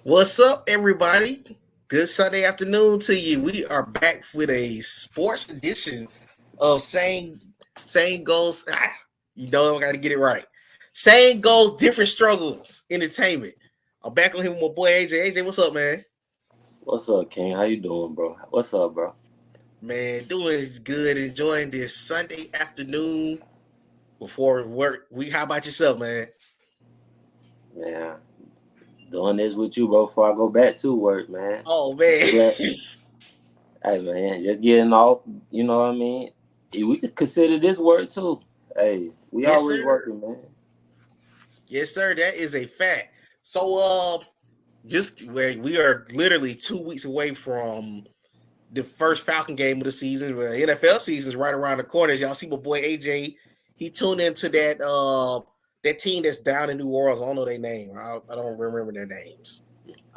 What's up, everybody? Good Sunday afternoon to you. We are back with a sports edition of same goals. You know I got to get it right. Same goals, different struggles. Entertainment. I'm back on here with my boy AJ. AJ, what's up, man? What's up, King? How you doing, bro? What's up, bro? Man, doing good. Enjoying this Sunday afternoon before work. How about yourself, man? Man, doing this with you, bro, before I go back to work, man. Oh man, Glad, hey, man, just getting off, you know what I mean? We could consider this work, too. Hey, we yes always sir, working, man. yes sir. That is a fact. So, just where we are literally 2 weeks away from the first Falcon game of the season. The NFL season is right around the corner. As y'all see my boy AJ, he tuned into that team that's down in New Orleans. I don't know their name. I don't remember their names.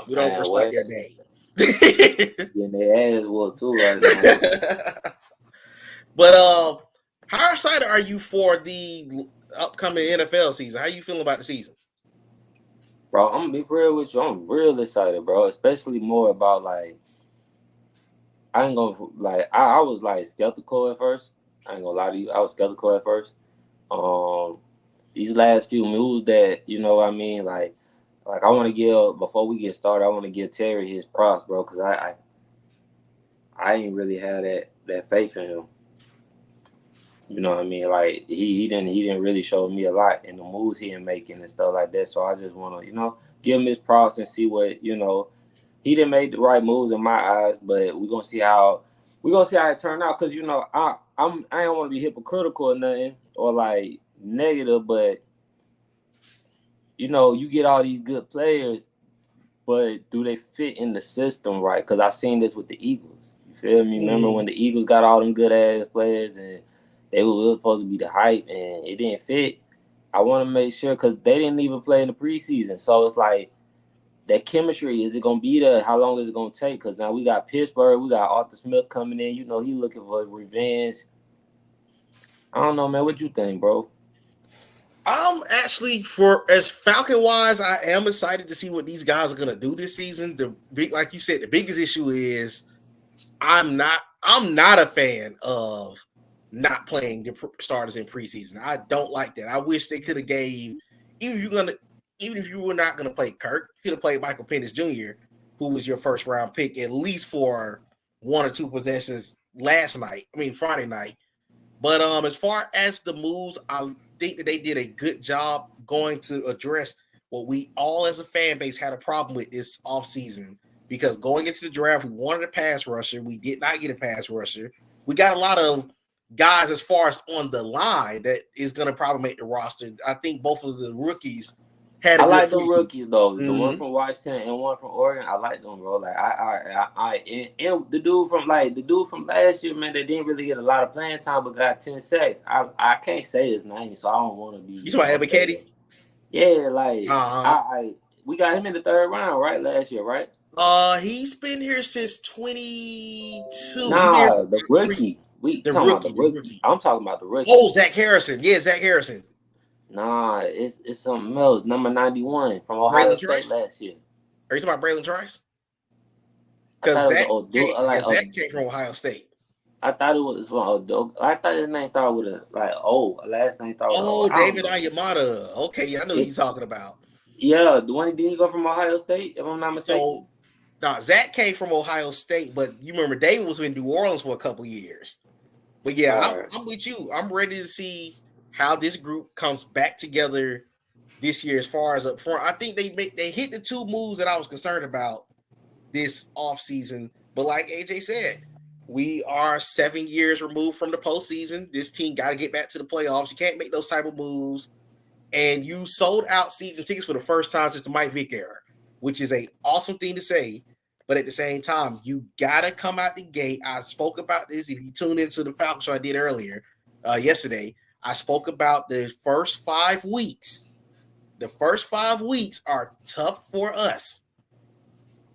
We don't Man, recite what? their name. Getting their ass whooped, too, right now. But how excited are you for the upcoming NFL season? How you feeling about the season? Bro, I'm going to be real with you. I'm real excited, bro, especially more about, like, I ain't going to, like, I was, like, skeptical at first. I ain't going to lie to you. I was skeptical at first. These last few moves that, you know what I mean, like I want to give, before we get started, I want to give Terry his props, bro, because I ain't really had that faith in him. You know what I mean? Like he didn't really show me a lot in the moves he ain't making and stuff like that. So I just want to, give him his props and see what, he didn't make the right moves in my eyes, but we're gonna see how it turned out. Cause I don't want to be hypocritical or nothing or like negative, but you get all these good players, but do they fit in the system right? Because I seen this with the Eagles. You feel me? Remember when the Eagles got all them good ass players and they were supposed to be the hype and it didn't fit? I want to make sure because they didn't even play in the preseason. So it's like that chemistry, is it going to be there? How long is it going to take? Because now we got Pittsburgh, we got Arthur Smith coming in. He looking for revenge. I don't know, man. What you think, bro? I'm actually for as Falcon wise, I am excited to see what these guys are gonna do this season. Like you said, the biggest issue is I'm not a fan of not playing the starters in preseason. I don't like that. I wish they could have gave even if you were not gonna play Kirk, you could have played Michael Penix Jr., who was your first round pick, at least for one or two possessions Friday night. But as far as the moves, I think that they did a good job going to address what we all as a fan base had a problem with this offseason. Because going into the draft, we wanted a pass rusher. We did not get a pass rusher. We got a lot of guys as far as on the line that is going to probably make the roster. I think both of the rookies had a I good like them preseason. rookies though. The one from Washington and one from Oregon. I like them, bro. Like and the dude from last year, man, that didn't really get a lot of playing time but got 10 sacks. I can't say his name, so I don't want to be. You talking about Evan Katie? Yeah, like we got him in the third round, right? Last year, right? He's been here since 22. Nah, the rookie. We The talking about rookie, the the rookie. rookie. I'm talking about the rookie. Oh, Zach Harrison. Yeah, Zach Harrison. Nah, it's something else. Number 91 from Ohio Braylon State Trice? last year. Are you talking about Braylon Trice? I thought Because it was Zach came from Ohio State. I thought it was from Odo. I thought his name started with a last name started with O. Oh, I don't David know. Ayamada. Okay, I know who you're talking about. Yeah, the one didn't he go from Ohio State, if I'm not mistaken? So, now Zach came from Ohio State, but you remember David was in New Orleans for a couple years. But yeah, I'm with you. I'm ready to see how this group comes back together this year as far as up front. I think they hit the two moves that I was concerned about this offseason. But like AJ said, we are 7 years removed from the postseason. This team got to get back to the playoffs. You can't make those type of moves. And you sold out season tickets for the first time since the Mike Vick era, which is an awesome thing to say. But at the same time, you got to come out the gate. I spoke about this. If you tune into the Falcon show I did earlier, yesterday, I spoke about the first 5 weeks. The first 5 weeks are tough for us.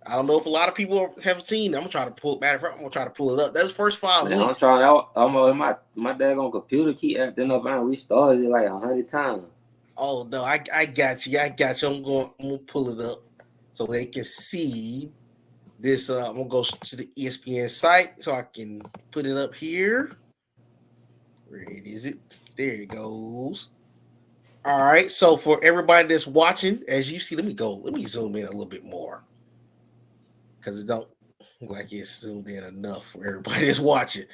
I don't know if a lot of people have seen. I'm gonna try to pull it up. Those first 5 weeks. I'm trying out. My daggone computer keep acting up. I restarted it like 100 times. Oh no, I got you. I'm gonna pull it up. so they can see this. I'm gonna go to the ESPN site so I can put it up here. Where is it? There it goes. All right. So for everybody that's watching, as you see, let me zoom in a little bit more because it don't look like it's zoomed in enough for everybody that's watching.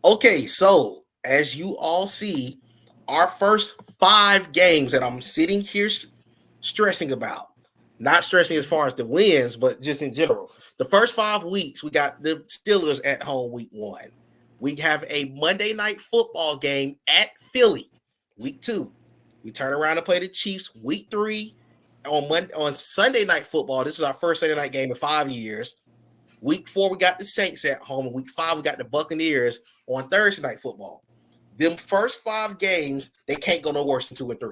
Okay, so as you all see, our first 5 games that I'm sitting here stressing about, not stressing as far as the wins, but just in general. The first 5 weeks, we got the Steelers at home week 1. We have a Monday night football game at Philly week 2. We turn around and play the Chiefs week 3 on Sunday night football. This is our first Sunday night game in 5 years. Week 4, we got the Saints at home. And week 5, we got the Buccaneers on Thursday night football. Them first 5 games, they can't go no worse than 2 and 3.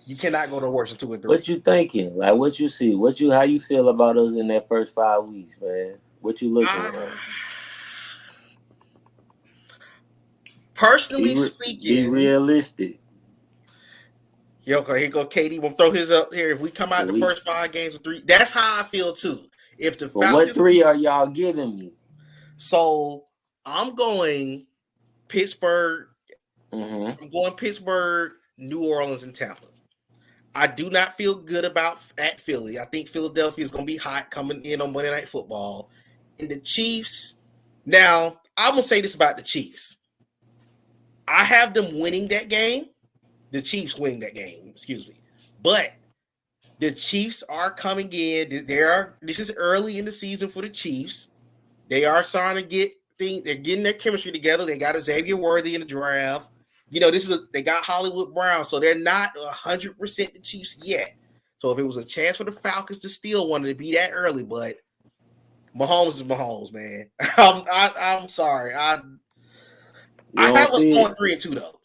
You cannot go no worse than 2 and 3. What you thinking? Like what you see? How you feel about us in that first 5 weeks, man? What you looking at? Personally speaking, be realistic. Yo, okay, here go Katie. We'll throw his up here. If we come out the first 5 games with 3, that's how I feel too. If the Falcons, what 3 are y'all giving me? So I'm going Pittsburgh. I'm going Pittsburgh, New Orleans, and Tampa. I do not feel good about at Philly. I think Philadelphia is going to be hot coming in on Monday Night Football. And the Chiefs. Now, I'm going to say this about the Chiefs. I have them winning that game. The Chiefs winning that game, excuse me. But the Chiefs are coming in. This is early in the season for the Chiefs. They are starting to get things. They're getting their chemistry together. They got Xavier Worthy in the draft. You know, they got Hollywood Brown, so they're not 100% the Chiefs yet. So if it was a chance for the Falcons to steal one, it'd be that early. But Mahomes is Mahomes, man. I'm sorry. I have us going 3-2 though.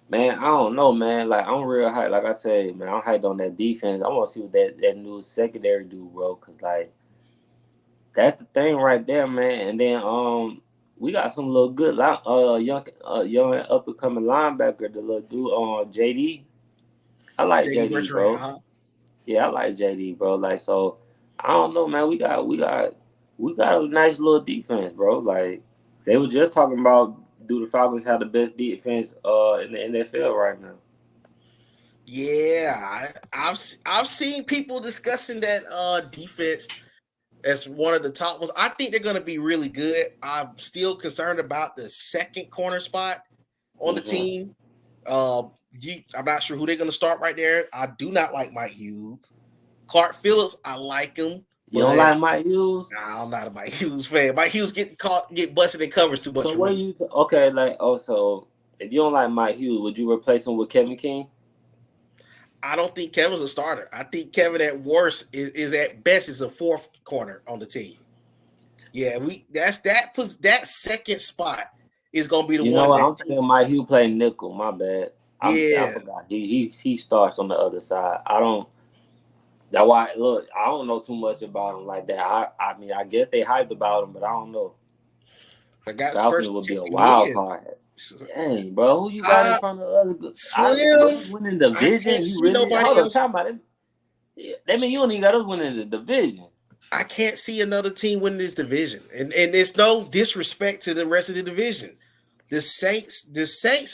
Man, I don't know, man. Like I'm real hyped. Like I said, man, I'm hyped on that defense. I want to see what that new secondary do, bro. Cause like that's the thing right there, man. And then we got some little good young up and coming linebacker, the little dude JD. I like JD, bro. Huh? Yeah, I like JD, bro. Like so, I don't know, man. We got a nice little defense, bro. Like they were just talking about. Do the Falcons have the best defense in the NFL right now? Yeah, I've seen people discussing that defense as one of the top ones. I think they're going to be really good. I'm still concerned about the second corner spot on the team. I'm not sure who they're going to start right there. I do not like Mike Hughes. Clark Phillips, I like him. You don't like Mike Hughes? Nah, I'm not a Mike Hughes fan. Mike Hughes get busted in covers too much. So what you okay? Like also, if you don't like Mike Hughes, would you replace him with Kevin King? I don't think Kevin's a starter. I think Kevin at worst is at best is a 4th corner on the team. Yeah, that second spot is gonna be the one. You know what? I'm thinking Mike Hughes play nickel. My bad. I forgot. He starts on the other side. That's why, look, I don't know too much about him like that. I mean, I guess they hyped about him, but I don't know. Falcons would be a wild card. Dang, bro, who you got in front of the other good? Slim. Winning the division. You really nobody else. Talking about it. Yeah, that mean you don't even got us winning the division. I can't see another team winning this division, and there's no disrespect to the rest of the division. The Saints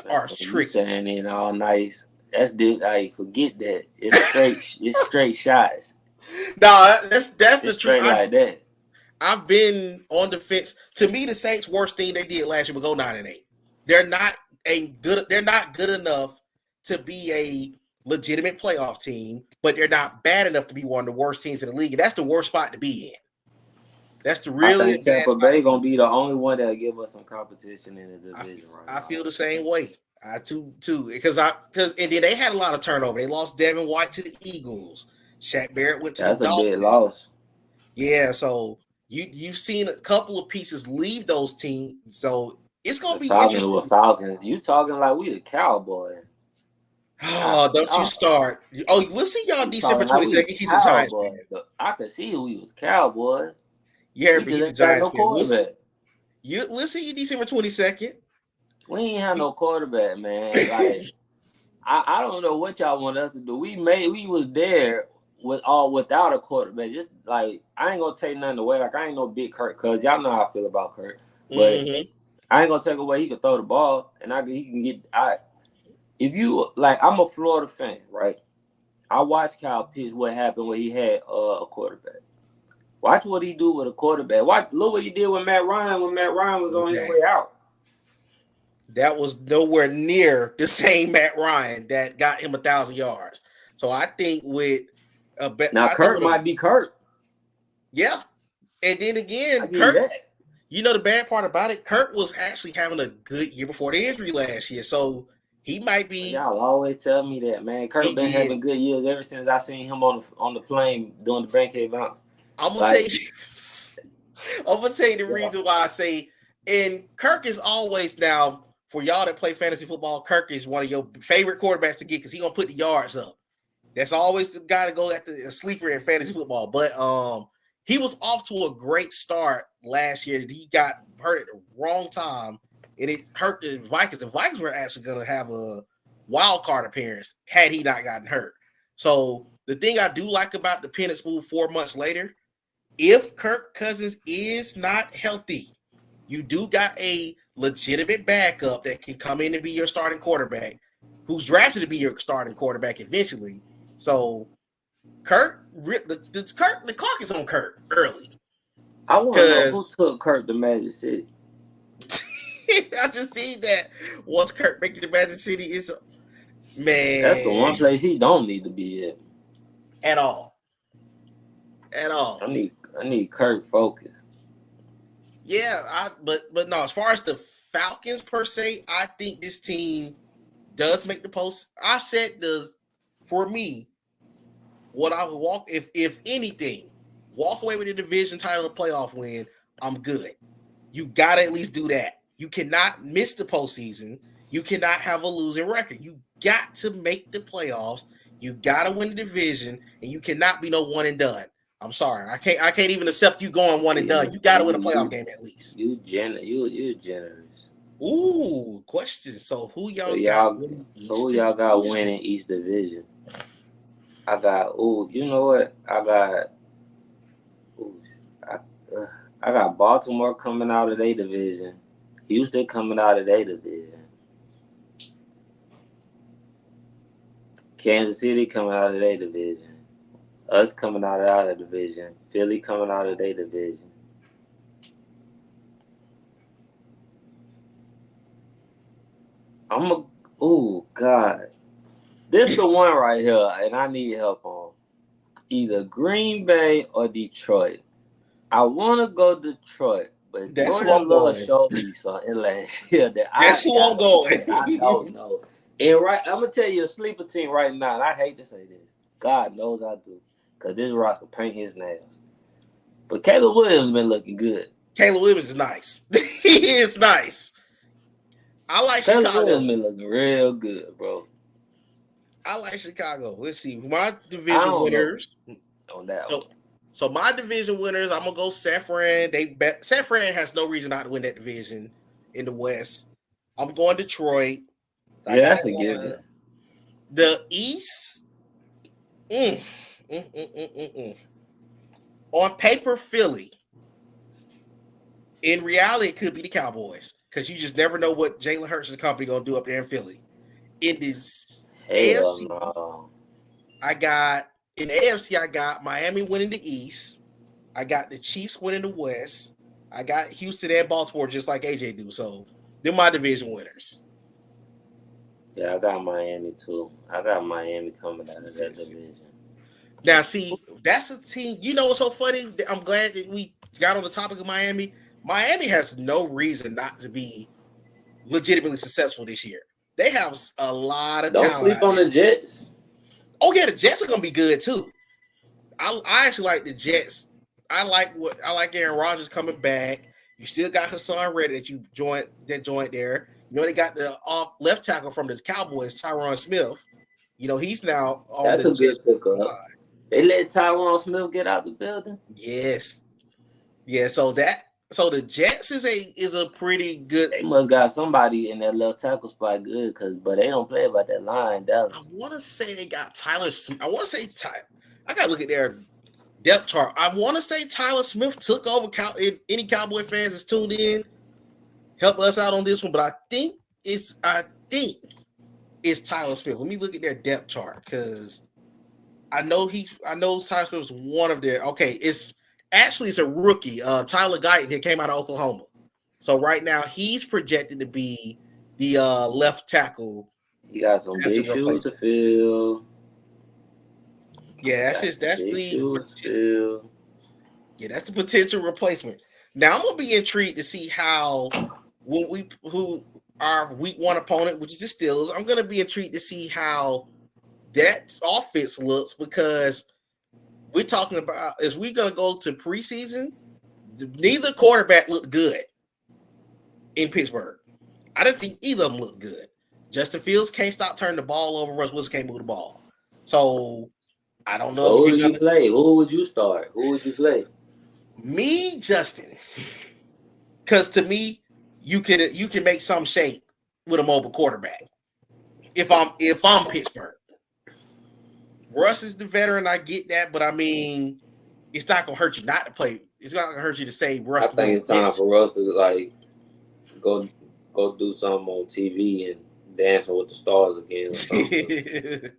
are tricky. Saying it all nice. That's I forget that it's straight shots. No, that's the truth. Like that. I've been on the fence. To me, the Saints' worst thing they did last year was go 9-8. They're not good enough to be a legitimate playoff team, but they're not bad enough to be one of the worst teams in the league. And that's the worst spot to be in. That's the really. I think Tampa Bay gonna be the only one that'll give us some competition in the division. I feel the same way. I too because and then they had a lot of turnover. They lost Devin White to the Eagles. Shaq Barrett went to the Dolphins. That's a big loss. Yeah, so you've seen a couple of pieces leave those teams. So it's gonna be interesting. With Falcons, you talking like we the Cowboys. Oh, don't you start. Oh, we'll see y'all December 22nd. He's a Giants fan. I could see we was Cowboys. Yeah, but he's a Giants fan. We'll see you December 22nd. We ain't have no quarterback, man. Like I don't know what y'all want us to do. We was there without a quarterback, just like I ain't gonna take nothing away. Like I ain't no big Kirk, cause y'all know how I feel about Kirk. But I ain't gonna take away. He can throw the ball, and he can get. If you like, I'm a Florida fan, right? I watched Kyle Pitts. What happened when he had a quarterback? Watch what he do with a quarterback. Look what he did with Matt Ryan when Matt Ryan was on his way out. That was nowhere near the same Matt Ryan that got him 1,000 yards. So I think with Kirk might be Kirk. Yeah, and then again, Kirk. You know the bad part about it, Kirk was actually having a good year before the injury last year, so he might be. Y'all always tell me that, man. Kirk been having good years ever since I seen him on the plane doing the Bankhead bounce. I'm gonna tell you the reason why I say, and Kirk is always now for y'all that play fantasy football. Kirk is one of your favorite quarterbacks to get because he gonna put the yards up. That's always the guy to go after a sleeper in fantasy football. But he was off to a great start last year. He got hurt at the wrong time, and it hurt the Vikings. The Vikings were actually going to have a wild card appearance had he not gotten hurt. So the thing I do like about the Penix move 4 months later, if Kirk Cousins is not healthy, you do got a legitimate backup that can come in and be your starting quarterback, who's drafted to be your starting quarterback eventually. So Kirk, the clock is on Kirk early. I want to know who took Kirk to Magic City. I just see that once Kirk make it to Magic City, it's man. That's the one place he don't need to be at all. I need Kirk focus. Yeah, but no. As far as the Falcons per se, I think this team does make the post. I said for me. What I would walk if anything, walk away with a division title and playoff win, I'm good. You gotta at least do that. You cannot miss the postseason. You cannot have a losing record. You got to make the playoffs. You gotta win the division, and you cannot be no one and done. I'm sorry, I can't even accept you going one and done. You gotta win a playoff game at least. You're generous. Ooh, question. So who y'all got winning each division? I got you know what? I got Baltimore coming out of their division, Houston coming out of their division, Kansas City coming out of their division, us coming out of our division, Philly coming out of their division. God. This is the one right here, and I need help on. Either Green Bay or Detroit. I want to go Detroit, but Jordan Love showed me something last year that's who I'm going. I don't know. And I'm going to tell you a sleeper team right now, and I hate to say this. God knows I do, because this Ross will paint his nails. But Caleb Williams been looking good. Caleb Williams is nice. He is nice. I like Chicago. Caleb Williams been looking real good, bro. I like Chicago. Let's see. My division winners. On that so my division winners, I'm gonna go San Fran. San Fran has no reason not to win that division in the West. I'm going Detroit. That's a given. The East. On paper, Philly. In reality, it could be the Cowboys because you just never know what Jalen Hurts' company gonna do up there in Philly. In this AFC, no. I got Miami winning the East. I got the Chiefs winning the West. I got Houston and Baltimore just like AJ do. So they're my division winners. Yeah, I got Miami too. I got Miami coming out of that division. Now, see, that's a team. You know what's so funny? I'm glad that we got on the topic of Miami. Miami has no reason not to be legitimately successful this year. They have a lot of talent. Don't sleep on the Jets. Oh yeah, the Jets are gonna be good too. I actually like the Jets. I like Aaron Rodgers coming back. You still got Hassan Reddick that you joined there. You know they got the left tackle from the Cowboys, Tyron Smith. You know he's now on That's the a good pickup. They let Tyron Smith get out the building. Yes. Yeah. So the Jets is a pretty good. They must got somebody in that left tackle spot good, but they don't play about that line. Dallas. I want to say they got Tyler. I want to say I gotta look at their depth chart. I want to say Tyler Smith took over. Any Cowboy fans that's tuned in, help us out on this one. But I think it's Tyler Smith. Let me look at their depth chart because I know Tyler Smith was one of their. Okay, it's a rookie. Tyler Guyton, he came out of Oklahoma. So right now he's projected to be the left tackle. You got some big shoes to fill. Yeah, that's the potential replacement. Now I'm gonna be intrigued to see how who our week 1 opponent, which is the Steelers, I'm gonna be intrigued to see how that offense looks because we're talking about is we gonna go to preseason? Neither quarterback looked good in Pittsburgh. I didn't think either of them looked good. Justin Fields can't stop turning the ball over. Russ Wilson can't move the ball. So I don't know. Who would you play? Who would you start? Who would you play? Me, Justin. Because to me, you can make some shape with a mobile quarterback. If I'm Pittsburgh, Russ is the veteran. I get that, but I mean, it's not gonna hurt you not to play. It's not gonna hurt you to say Russ. I think it's time for Russ to like go do something on TV and Dancing with the Stars again. Or something.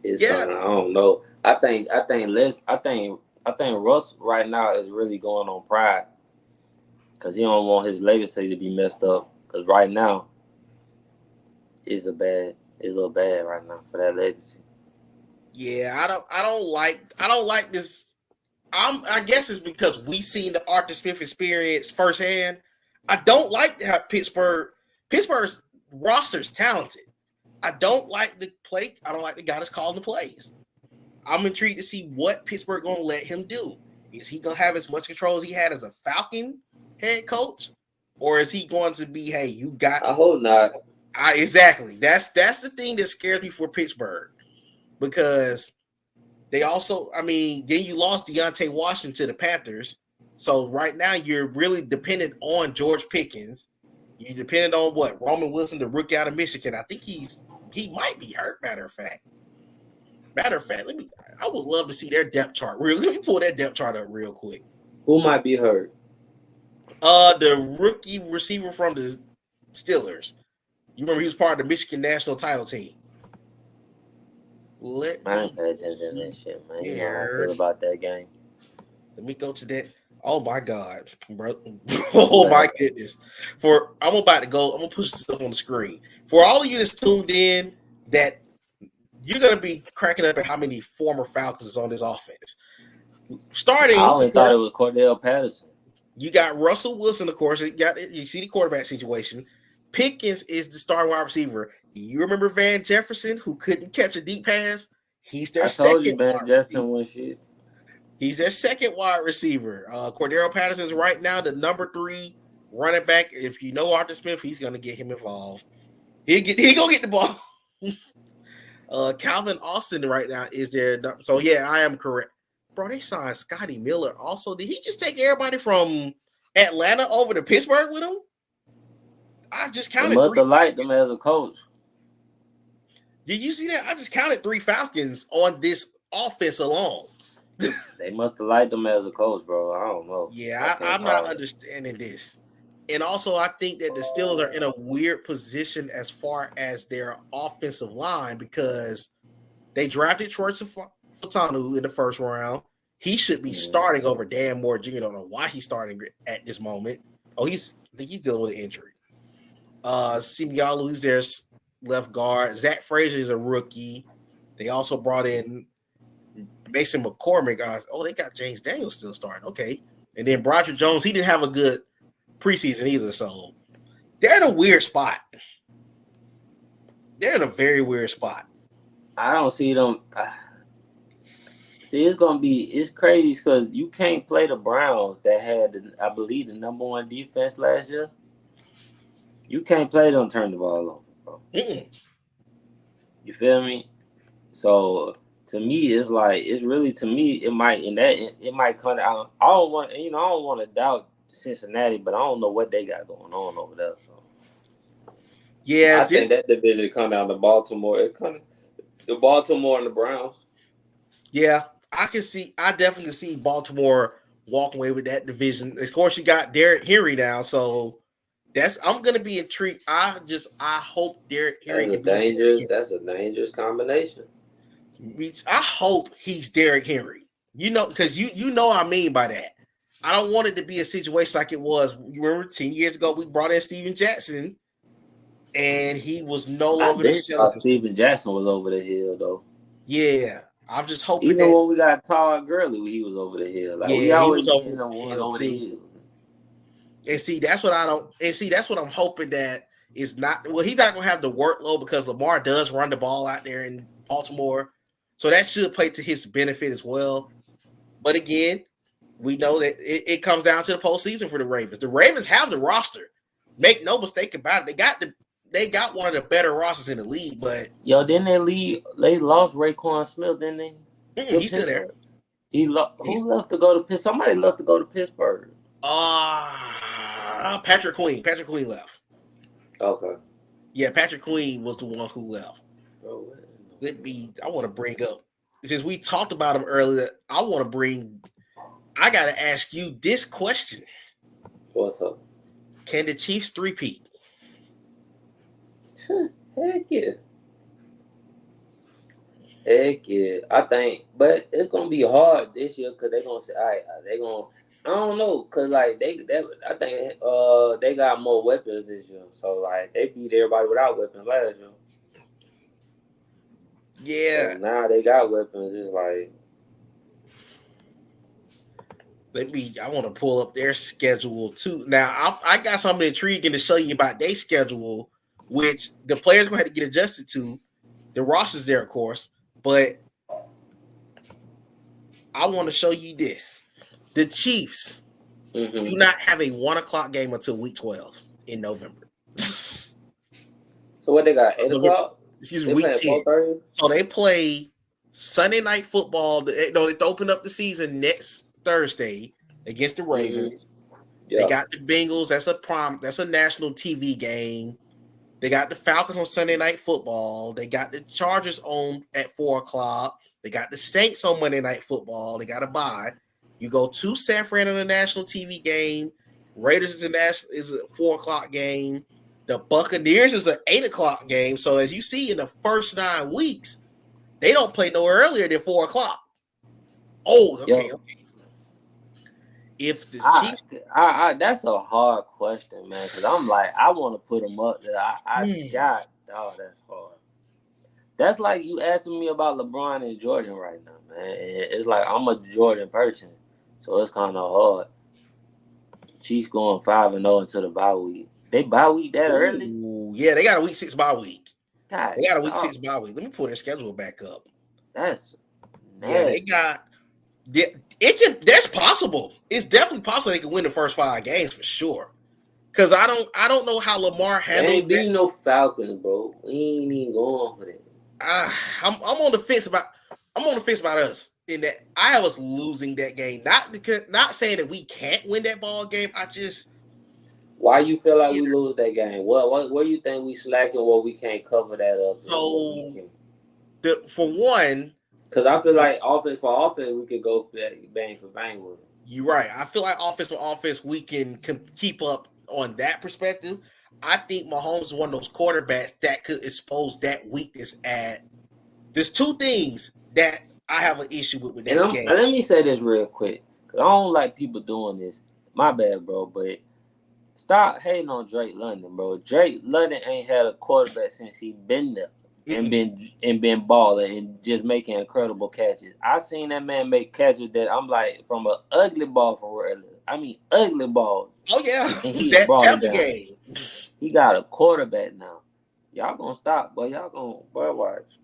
I don't know. I think Russ right now is really going on pride because he don't want his legacy to be messed up. Because right now, it's a little bad right now for that legacy. Yeah, I don't like this. I guess it's because we seen the Arthur Smith experience firsthand. I don't like how Pittsburgh's roster's talented. I don't like the play. I don't like the guy that's calling the plays. I'm intrigued to see what Pittsburgh going to let him do. Is he going to have as much control as he had as a Falcon head coach? Or is he going to be, hey, you got... I hope not. Exactly. That's the thing that scares me for Pittsburgh. Because they also, then you lost Deontay Washington to the Panthers. So right now you're really dependent on George Pickens. You're dependent on what? Roman Wilson, the rookie out of Michigan. I think he might be hurt, matter of fact, I would love to see their depth chart. Let me pull that depth chart up real quick. Who might be hurt? The rookie receiver from the Steelers. You remember he was part of the Michigan national title team. I didn't pay attention to that shit, man. You know how I feel about that game. Let me go to that. Oh my God, bro. Oh my goodness. I'm gonna push this up on the screen. For all of you that's tuned in, that you're gonna be cracking up at how many former Falcons is on this offense. Starting, I only thought it was Cordell Patterson. You got Russell Wilson, of course. You see the quarterback situation. Pickens is the starting wide receiver. You remember Van Jefferson, who couldn't catch a deep pass? He's their second. Van Jefferson was shit. He's their second wide receiver. Cordero Patterson is right now the number 3 running back. If you know Arthur Smith, he's gonna get him involved. He gonna get the ball. Calvin Austin right now is there. So yeah, I am correct. Bro, they signed Scotty Miller. Also, did he just take everybody from Atlanta over to Pittsburgh with him? I just counted. They must have liked him as a coach. Did you see that? I just counted 3 Falcons on this offense alone. They must have liked him as a coach, bro. I don't know. Yeah, I'm not understanding this. And also, I think that the Steelers are in a weird position as far as their offensive line because they drafted Troy Fautanu in the first round. He should be starting over Dan Moore Jr. I don't know why he's starting at this moment. I think he's dealing with an injury. Simialu is their left guard. Zach Frazier is a rookie. They also brought in Mason McCormick. They got James Daniels still starting. Okay. And then Broderick Jones, he didn't have a good preseason either. So they're in a weird spot. They're in a very weird spot. I don't see them. It's crazy because you can't play the Browns that had, I believe, the number 1 defense last year. You can't play them turn the ball over, bro. You feel me? So to me, it might come out. I don't want to doubt Cincinnati, but I don't know what they got going on over there. So yeah, I think that division come down to Baltimore. The Baltimore and the Browns. Yeah, I definitely see Baltimore walk away with that division. Of course, you got Derrick Henry now, so I'm gonna be intrigued. I hope Derrick Henry can be Derrick Henry. That's a dangerous combination. I hope he's Derrick Henry. Because you know what I mean by that. I don't want it to be a situation like it was. You remember 10 years ago we brought in Steven Jackson, and he was no longer the cell. Steven Jackson was over the hill though. Yeah, I'm just hoping. Even when we got Todd Gurley, he was over the hill. Like we always over the hill. And see, that's what I don't. And see, that's what I'm hoping that is not. Well, he's not gonna have the workload because Lamar does run the ball out there in Baltimore, so that should play to his benefit as well. But again, we know that it comes down to the postseason for the Ravens. The Ravens have the roster. Make no mistake about it. They got one of the better rosters in the league. But didn't they lost Raekwon Smith, didn't they? He's still there. Who left to go to Pittsburgh? Somebody left to go to Pittsburgh. Patrick Queen. Patrick Queen left. Okay. Yeah, Patrick Queen was the one who left. I want to bring up, since we talked about him earlier, I got to ask you this question. What's up? Can the Chiefs three-peat? Heck yeah. I think, but it's gonna be hard this year because they're gonna say, all right, I don't know, cause like I think they got more weapons this year, so like they beat everybody without weapons last year. Yeah. So now they got weapons. It's like, I want to pull up their schedule too. Now I got something intriguing to show you about their schedule, which the players gonna have to get adjusted to. The roster's there, of course, but I want to show you this. The Chiefs do not have a 1:00 game until week 12 in November. So what they got? 8:00? Excuse me, week 10. So they play Sunday Night Football. They open up the season next Thursday against the Ravens. They got the Bengals. That's a national TV game. They got the Falcons on Sunday Night Football. They got the Chargers on at 4:00. They got the Saints on Monday Night Football. They got a bye. You go to San Fran on a national TV game. Raiders is a 4:00 game. The Buccaneers is an 8:00 game. So as you see in the first 9 weeks, they don't play no earlier than 4:00. Oh, okay. If the Chiefs, that's a hard question, man. Because I'm like, I want to put them up there. That's hard. That's like you asking me about LeBron and Jordan right now, man. It's like I'm a Jordan person, so it's kind of hard. Chiefs going 5-0 into the bye week. They bye week that early? Yeah, they got a week 6 bye week. God, they got a week 6 bye week. Let me pull their schedule back up. That's nasty. Yeah, they got. That's possible. It's definitely possible they can win the first 5 games for sure. Because I don't know how Lamar handles that. Ain't no Falcons, bro. We ain't even going for that. I'm on the fence about us in that I have us losing that game. Not saying that we can't win that ball game. Why you feel like we lose that game? What do you think we slacking? What we can't cover that up? So, for one, because I feel like offense we could go bang for bang with it. You're right. I feel like offense for offense we can keep up on that perspective. I think Mahomes is one of those quarterbacks that could expose that weakness at. There's 2 things that I have an issue with that game. Let me say this real quick, because I don't like people doing this. My bad, bro, but stop hating on Drake London, bro. Drake London ain't had a quarterback since he been there and been balling and just making incredible catches. I seen that man make catches that I'm like from an ugly ball for real. I mean, ugly ball. Oh yeah, that Tampa game. He got a quarterback now. Y'all gonna stop, but y'all gonna watch.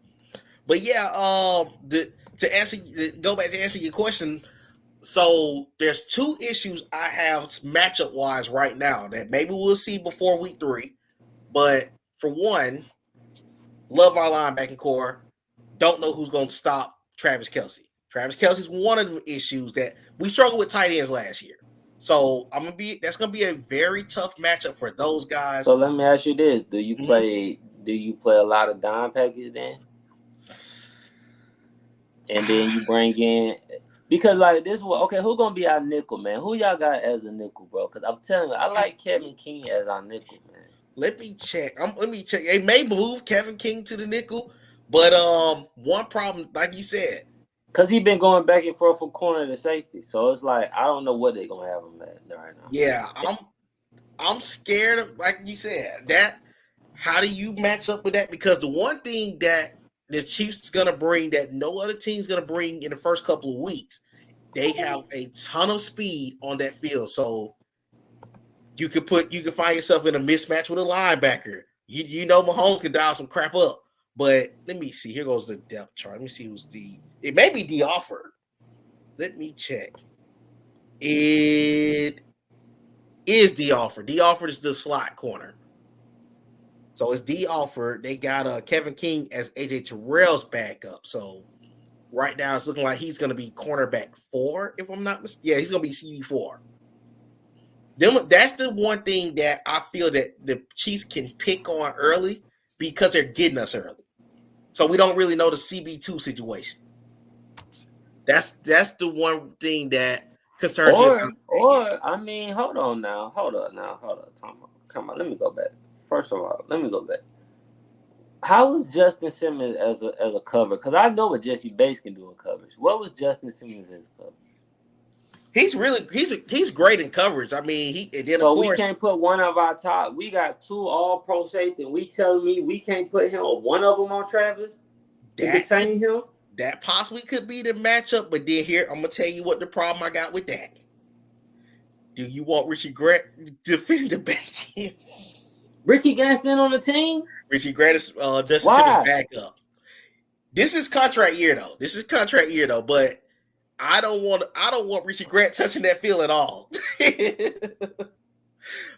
But yeah, go back to answer your question. So there's 2 issues I have matchup wise right now that maybe we'll see before week 3. But for one, love our linebacking core. Don't know who's going to stop Travis Kelce. Travis Kelce is one of the issues that we struggled with tight ends last year. So that's gonna be a very tough matchup for those guys. So let me ask you this: Do you play a lot of dime package then? and then you bring in because like this one. Okay, who gonna be our nickel, man? Who y'all got as a nickel, bro? Because I'm telling you, I like Kevin King as our nickel, man. Let me check. Let me check. They may move Kevin King to the nickel, but one problem, like you said, because he been going back and forth from corner to safety, so it's like I don't know what they're gonna have him at right now. Yeah, I'm scared of, like you said, that. How do you match up with that? Because the one thing that the Chiefs is gonna bring that no other team's gonna bring in the first couple of weeks, they have a ton of speed on that field. So you can find yourself in a mismatch with a linebacker. You know Mahomes can dial some crap up. But let me see. Here goes the depth chart. Let me see who's it may be D offered. Let me check. It is D offered. D offered is the slot corner. So it's D offered. They got Kevin King as AJ Terrell's backup. So right now it's looking like he's going to be cornerback 4, if I'm not mistaken. Yeah, he's going to be CB4. That's the one thing that I feel that the Chiefs can pick on early because they're getting us early. So we don't really know the CB2 situation. That's the one thing that concerns me. Or I mean, hold on, come on, let me go back. First of all, let me go back. How was Justin Simmons as a cover? Because I know what Jesse Bates can do in coverage. What was Justin Simmons as cover? He's great in coverage. I mean, so of course, we can't put one of our top. We got 2 All-Pro safety. We telling me we can't put him or one of them on Travis to contain him. That possibly could be the matchup. But then here, I'm gonna tell you what the problem I got with that. Do you want Richie Grant defending the back end? Richie Grant's in on the team. Richie Grant is Justin Simmons backup. This is contract year though. But I don't want Richie Grant touching that field at all.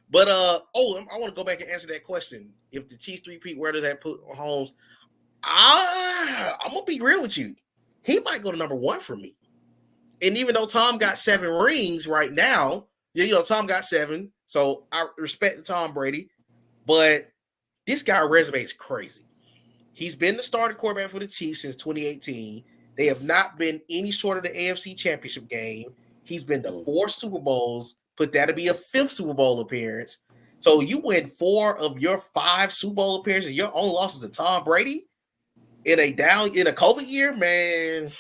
But I want to go back and answer that question. If the Chiefs 3-peat, where does that put Mahomes? I'm gonna be real with you. He might go to number 1 for me. And even though Tom got 7 rings right now, Tom got 7, so I respect Tom Brady. But this guy's resume is crazy. He's been the starting quarterback for the Chiefs since 2018. They have not been any short of the AFC Championship game. He's been to 4 Super Bowls, but that'll be a 5th Super Bowl appearance. So you win 4 of your 5 Super Bowl appearances. Your only loss is to Tom Brady in a COVID year, man.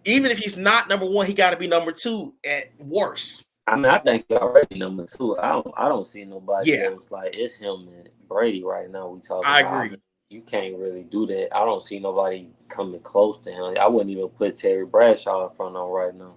Even if he's not number 1, he got to be number 2 at worst. I mean, I think he's already number 2. I don't see nobody else like it's him and Brady right now. We talking. I agree. You can't really do that. I don't see nobody coming close to him. I wouldn't even put Terry Bradshaw in front of him right now.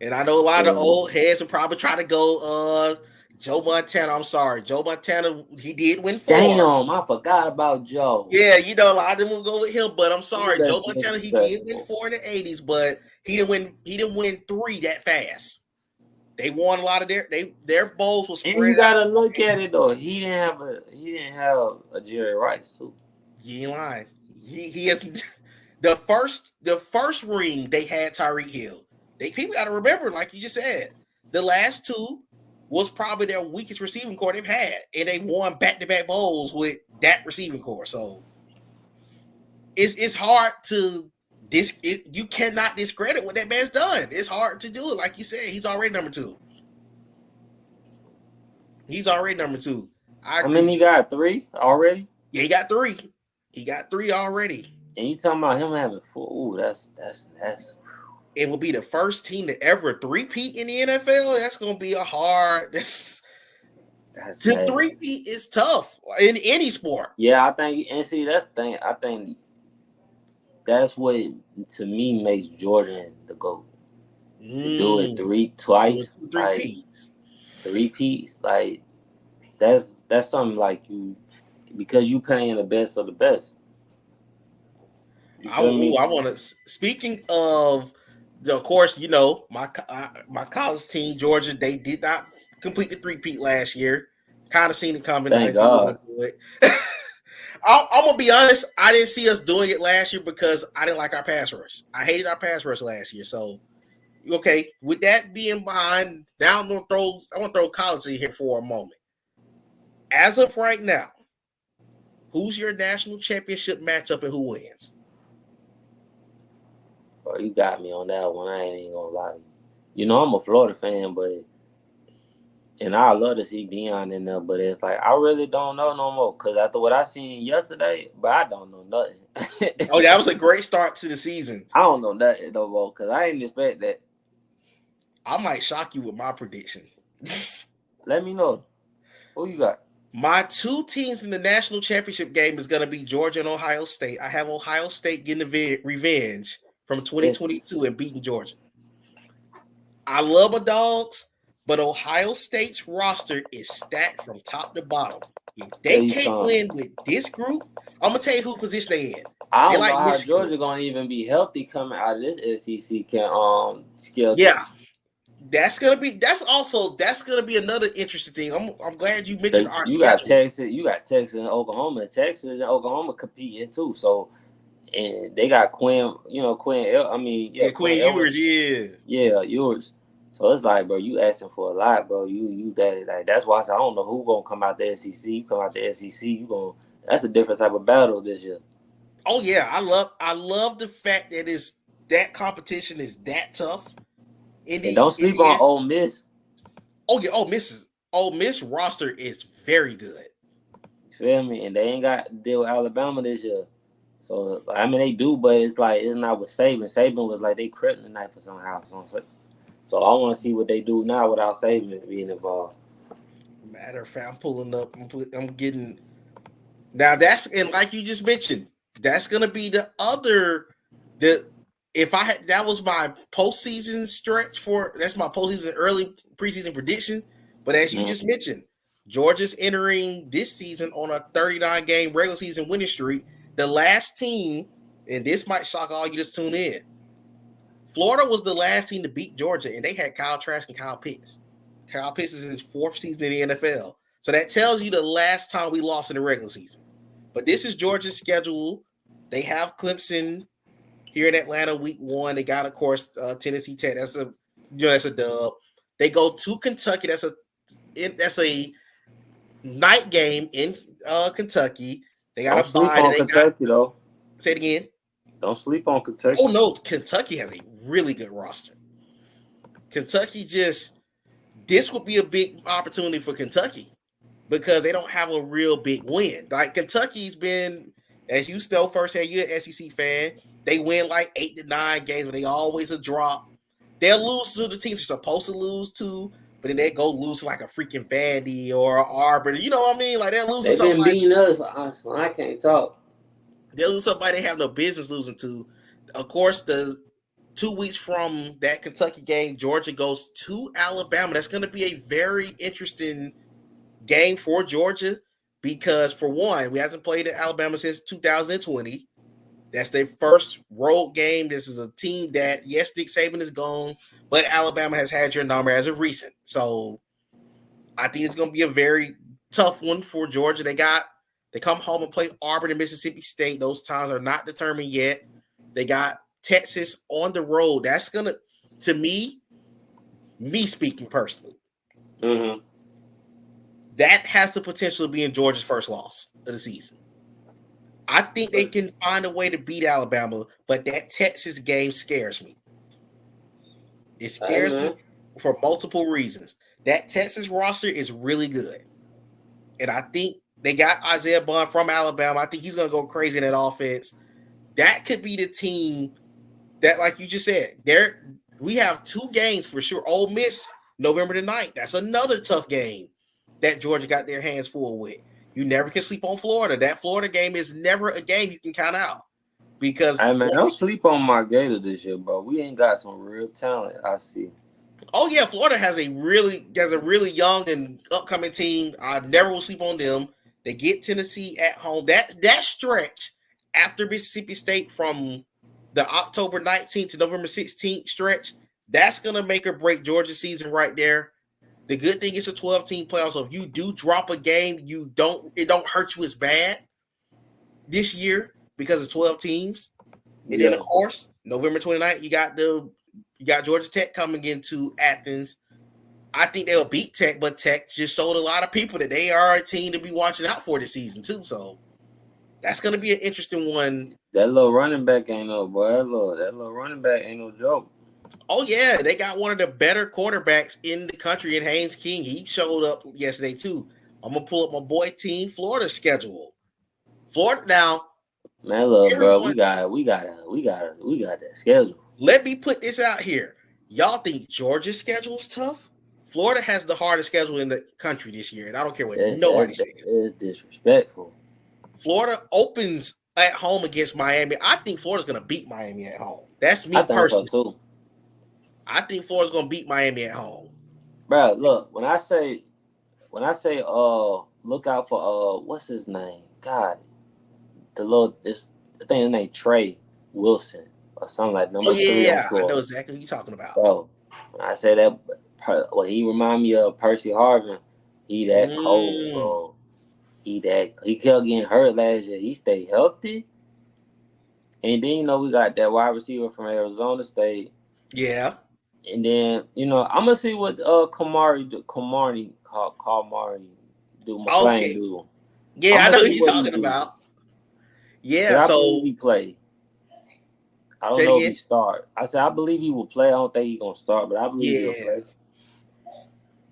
And I know a lot of old heads will probably try to go Joe Montana. I'm sorry. Joe Montana, he did win 4. Damn, I forgot about Joe. Yeah, a lot of them will go with him, but I'm sorry. Joe Montana, he did win 4 in the 80s, but he didn't win 3 that fast. They won a lot of their bowls was spread. And you gotta look at it though. He didn't have a Jerry Rice too. You ain't lying. He has the first ring they had Tyreek Hill. People got to remember, like you just said, the last 2 was probably their weakest receiving core they've had, and they won back-to-back bowls with that receiving core. So it's hard to you cannot discredit what that man's done. It's hard to do it. Like you said, he's already number 2. I mean, he got 3 already? Yeah, he got 3. He got 3 already. And you talking about him having 4? Ooh, that's. It will be the first team to ever 3-peat in the NFL. That's going to be a hard. To 3-peat is tough in any sport. Yeah, I think, and see, that's the thing. I think that's what to me makes Jordan the GOAT. To do it twice, 3-peats, like that's something like you, because you playing the best of the best. I want to. Speaking of course, my college team, Georgia, they did not complete the 3-peat last year. Kind of seen it coming. Thank God. I'm gonna be honest. I didn't see us doing it last year because I didn't like our pass rush. I hated our pass rush last year. So, okay, with that being behind, now I want to throw college in here for a moment. As of right now, who's your national championship matchup and who wins? Bro, you got me on that one. I ain't even gonna lie to you. You know, I'm a Florida fan, and I love to see Deion in there, but it's like I really don't know no more. Cause after what I seen yesterday, but I don't know nothing. Oh, that was a great start to the season. I don't know nothing no more, cause I ain't expect that. I might shock you with my prediction. Let me know. Who you got? My two teams in the national championship game is going to be Georgia and Ohio State. I have Ohio State getting the revenge from 2022 and beating Georgia. I love my dogs, but Ohio State's roster is stacked from top to bottom. If they can't win with this group, I'm going to tell you who position they in. I don't know how Georgia going to even be healthy coming out of this SEC schedule. Yeah. That's gonna be another interesting thing. I'm glad you mentioned our schedule. You got Texas and Oklahoma. Texas and Oklahoma competing too. So, and they got Quinn Ewers, yeah, Ewers. So it's like, bro, you asking for a lot, bro. You that like that's why I said I don't know who gonna come out the SEC. You come out the SEC, that's a different type of battle this year. Oh yeah, I love the fact that that competition is that tough. And don't sleep on Ole Miss. Oh yeah, Ole Miss roster is very good. You feel me? And they ain't got to deal with Alabama this year. So I mean they do, but it's like it's not with Saban. Saban was like they kryptonite for somehow. So I want to see what they do now without Saban being involved. Matter of fact, I'm pulling up. I'm getting now. That's and like you just mentioned, that's gonna be that was my postseason stretch that's my postseason early preseason prediction. But as you just mentioned, Georgia's entering this season on a 39-game regular season winning streak. The last team, and this might shock all you just tune in, Florida was the last team to beat Georgia, and they had Kyle Trask and Kyle Pitts. Kyle Pitts is in his fourth season in the NFL. So that tells you the last time we lost in the regular season. But this is Georgia's schedule. They have Clemson here in Atlanta week 1. They got, of course, Tennessee Tech. That's a dub. They go to Kentucky. That's a night game in Kentucky. They got to buy. Don't sleep on Kentucky, though. Say it again. Don't sleep on Kentucky. Oh, no. Kentucky has a really good roster. Kentucky this would be a big opportunity for Kentucky because they don't have a real big win. Like Kentucky's been, as you know firsthand, you're an SEC fan. They win like 8 to 9 games, but they always a drop. They'll lose to the teams they're supposed to lose to, but then they go lose to like a freaking Vandy or Auburn. You know what I mean? Like they'll lose to somebody. They've been beating us. I can't talk. They'll lose somebody they have no business losing to. Of course, the 2 weeks from that Kentucky game, Georgia goes to Alabama. That's going to be a very interesting game for Georgia because, for one, we haven't played at Alabama since 2020. That's their first road game. This is a team that, yes, Nick Saban is gone, but Alabama has had your number as of recent. So I think it's going to be a very tough one for Georgia. They come home and play Auburn and Mississippi State. Those times are not determined yet. They got Texas on the road. That's going to me speaking personally, that has the potential of being Georgia's first loss of the season. I think they can find a way to beat Alabama, but that Texas game scares me. It scares me for multiple reasons. That Texas roster is really good. And I think they got Isaiah Bond from Alabama. I think he's going to go crazy in that offense. That could be the team that, like you just said, we have 2 games for sure. Ole Miss, November the 9th. That's another tough game that Georgia got their hands full with. You never can sleep on Florida. That Florida game is never a game you can count out. Because don't sleep on my Gators this year, bro. We ain't got some real talent, I see. Oh yeah, Florida has a really young and upcoming team. I never will sleep on them. They get Tennessee at home. That stretch after Mississippi State from the October 19th to November 16th stretch, that's gonna make or break Georgia's season right there. The good thing is a 12-team playoff. So if you do drop a game, it don't hurt you as bad this year because it's 12 teams. And then of course, November 29th, you got Georgia Tech coming into Athens. I think they'll beat Tech, but Tech just showed a lot of people that they are a team to be watching out for this season too. So That's going to be an interesting one. That little running back ain't no boy. That little running back ain't no joke. Oh yeah, they got one of the better quarterbacks in the country in Haynes King. He showed up yesterday too. I'm gonna pull up my boy team Florida's schedule. Florida now. Man, look, bro, we got that schedule. Let me put this out here. Y'all think Georgia's schedule is tough? Florida has the hardest schedule in the country this year, and I don't care what nobody says. It's disrespectful. Florida opens at home against Miami. I think Florida's going to beat Miami at home. That's me personally. So too. I think Florida's going to beat Miami at home. Bro, look, when I say look out for what's his name? God. I think his name Trey Wilson or something like number 3 on Florida. I know exactly what you're talking about. Bro, when I say that, he remind me of Percy Harvin. He that cold, bro. He kept getting hurt last year. He stayed healthy. And then, we got that wide receiver from Arizona State. Yeah. And then, I'm going to see what Kamari do. McClain do. Yeah, I know what you're talking about. Yeah, I believe he play. I don't know if he start. I said I believe he will play. I don't think he's gonna start, but I believe he'll play.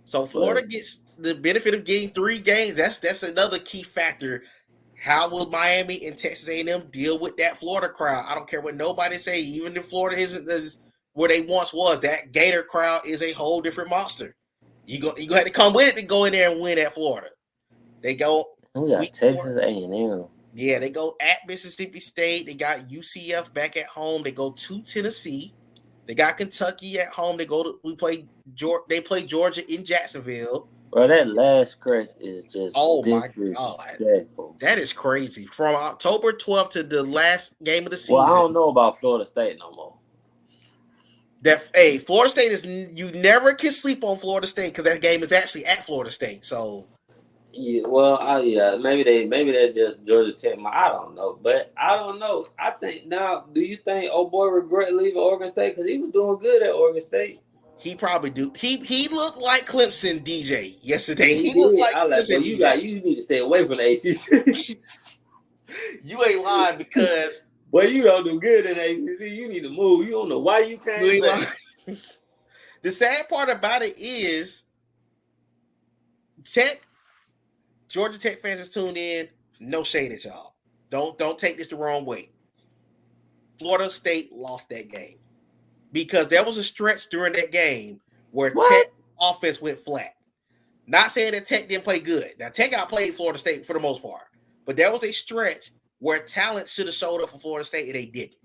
So Florida gets the benefit of getting 3 games. That's another key factor. How will Miami and Texas A&M deal with that Florida crowd? I don't care what nobody say. Even if Florida isn't where they once was, that Gator crowd is a whole different monster. You have to come with it to go in there and win at Florida. They go. We got Texas A&M. Yeah, they go at Mississippi State. They got UCF back at home. They go to Tennessee. They got Kentucky at home. They play Georgia in Jacksonville. Bro, that last stretch is just disrespectful. That is crazy. From October 12th to the last game of the season. Well, I don't know about Florida State no more. Florida State is, you never can sleep on Florida State because that game is actually at Florida State. So. Yeah, well, maybe they're just Georgia Tech. I don't know, but I don't know. I think now, do you think old boy regret leaving Oregon State because he was doing good at Oregon State? He probably do. He looked like Clemson DJ yesterday. He looked like Clemson. You need to stay away from the ACC. You ain't lying because you don't do good in the ACC. You need to move. You don't know why you came back. The sad part about it is Georgia Tech fans is tuned in. No shade at y'all. Don't take this the wrong way. Florida State lost that game because there was a stretch during that game where Tech offense went flat. Not saying that Tech didn't play good. Now Tech outplayed Florida State for the most part, but there was a stretch where talent should have showed up for Florida State and they didn't.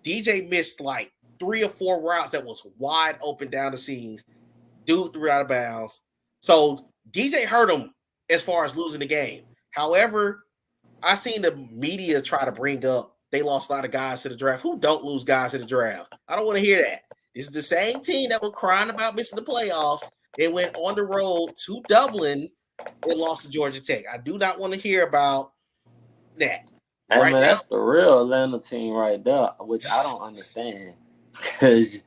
DJ missed like 3 or 4 routes that was wide open down the seams. Dude threw out of bounds. So DJ hurt him as far as losing the game. However, I seen the media try to bring up they lost a lot of guys to the draft. Who don't lose guys to the draft? I don't want to hear that. This is the same team that was crying about missing the playoffs and went on the road to Dublin and lost to Georgia Tech. I do not want to hear about that. Hey, man, that's the real Atlanta team right there, which I don't understand because